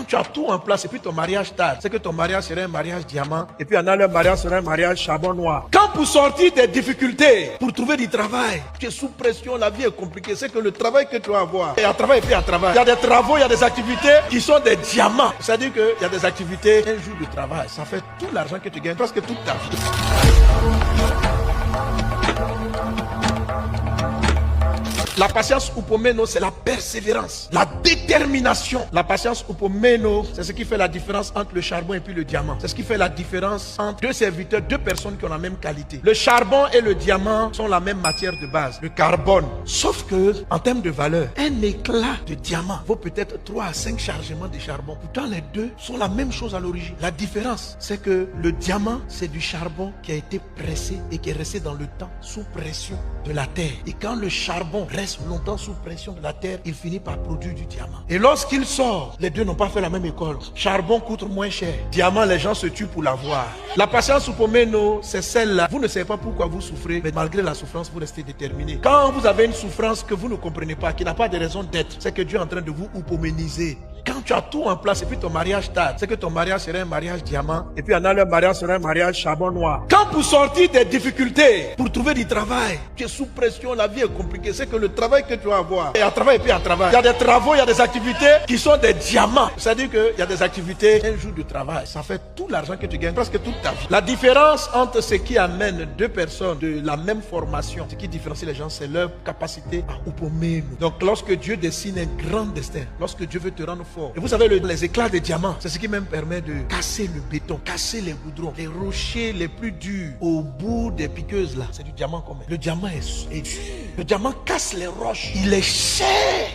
Quand tu as tout en place et puis ton mariage tarde, c'est que ton mariage serait un mariage diamant et puis en a le mariage serait un mariage charbon noir. Quand pour sortir des difficultés, pour trouver du travail, tu es sous pression, la vie est compliquée, c'est que le travail que tu vas avoir, et à travail et puis à travail. Il y a des travaux, il y a des activités qui sont des diamants. C'est-à-dire qu'il y a des activités, un jour de travail, ça fait tout l'argent que tu gagnes, presque toute ta vie. La patience upomeno, c'est la persévérance, la détermination. La patience upomeno, c'est ce qui fait la différence entre le charbon et puis le diamant. C'est ce qui fait la différence entre deux serviteurs, deux personnes qui ont la même qualité. Le charbon et le diamant sont la même matière de base, le carbone. Sauf que, en termes de valeur, un éclat de diamant vaut peut-être 3 à 5 chargements de charbon. Pourtant, les deux sont la même chose à l'origine. La différence, c'est que le diamant, c'est du charbon qui a été pressé et qui est resté dans le temps sous pression de la terre. Et quand le charbon reste longtemps sous pression de la terre, il finit par produire du diamant. Et lorsqu'il sort, les deux n'ont pas fait la même école. Charbon coûte moins cher. Diamant, les gens se tuent pour l'avoir. La patience upomeno, c'est celle-là. Vous ne savez pas pourquoi vous souffrez, mais malgré la souffrance, vous restez déterminé. Quand vous avez une souffrance que vous ne comprenez pas, qui n'a pas de raison d'être, c'est que Dieu est en train de vous upoméniser. Quand tu as tout en place et puis ton mariage tarde, c'est que ton mariage serait un mariage diamant et puis en a le mariage serait un mariage charbon noir. Quand pour sortir des difficultés, pour trouver du travail, tu es sous pression, la vie est compliquée, c'est que le travail que tu vas avoir, et à travail et puis à travail. Il y a des travaux, il y a des activités qui sont des diamants. C'est-à-dire qu'il y a des activités, un jour de travail, ça fait tout l'argent que tu gagnes, presque toute ta vie. La différence entre ce qui amène deux personnes de la même formation, ce qui différencie les gens, c'est leur capacité à upomeno. Donc lorsque Dieu dessine un grand destin, lorsque Dieu veut te rendre fort, et vous savez, les éclats de diamants, c'est ce qui même permet de casser le béton, casser les goudrons, les rochers les plus durs au bout des piqueuses là. C'est du diamant qu'on met. Le diamant est dur. Le diamant casse les roches. Il est cher.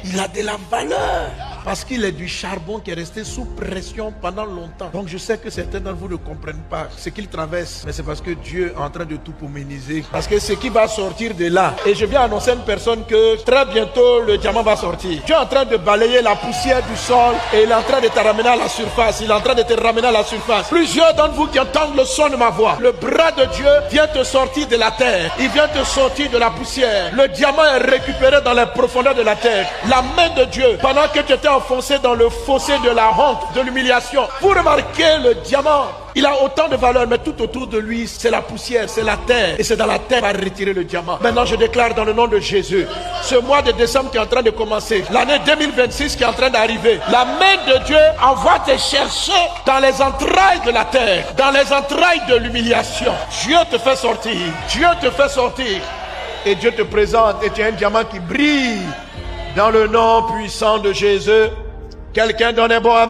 Il a de la valeur. Parce qu'il est du charbon qui est resté sous pression pendant longtemps. Donc je sais que certains d'entre vous ne comprennent pas ce qu'il traverse. Mais c'est parce que Dieu est en train de tout poméniser. Parce que ce qui va sortir de là. Et je viens annoncer à une personne que très bientôt le diamant va sortir. Dieu est en train de balayer la poussière du sol. Et il est en train de te ramener à la surface. Il est en train de te ramener à la surface. Plusieurs d'entre vous qui entendent le son de ma voix. Le bras de Dieu vient te sortir de la terre. Il vient te sortir de la poussière. Le diamant est récupéré dans les profondeurs de la terre. La main de Dieu, pendant que tu étais enfoncé dans le fossé de la honte, de l'humiliation. Vous remarquez le diamant. Il a autant de valeur, mais tout autour de lui, c'est la poussière, c'est la terre. Et c'est dans la terre à retirer le diamant. Maintenant, je déclare dans le nom de Jésus, ce mois de décembre qui est en train de commencer, l'année 2026 qui est en train d'arriver, la main de Dieu envoie te chercher dans les entrailles de la terre, dans les entrailles de l'humiliation. Dieu te fait sortir. Dieu te fait sortir. Et Dieu te présente et tu as un diamant qui brille dans le nom puissant de Jésus. Quelqu'un donne un bon amen.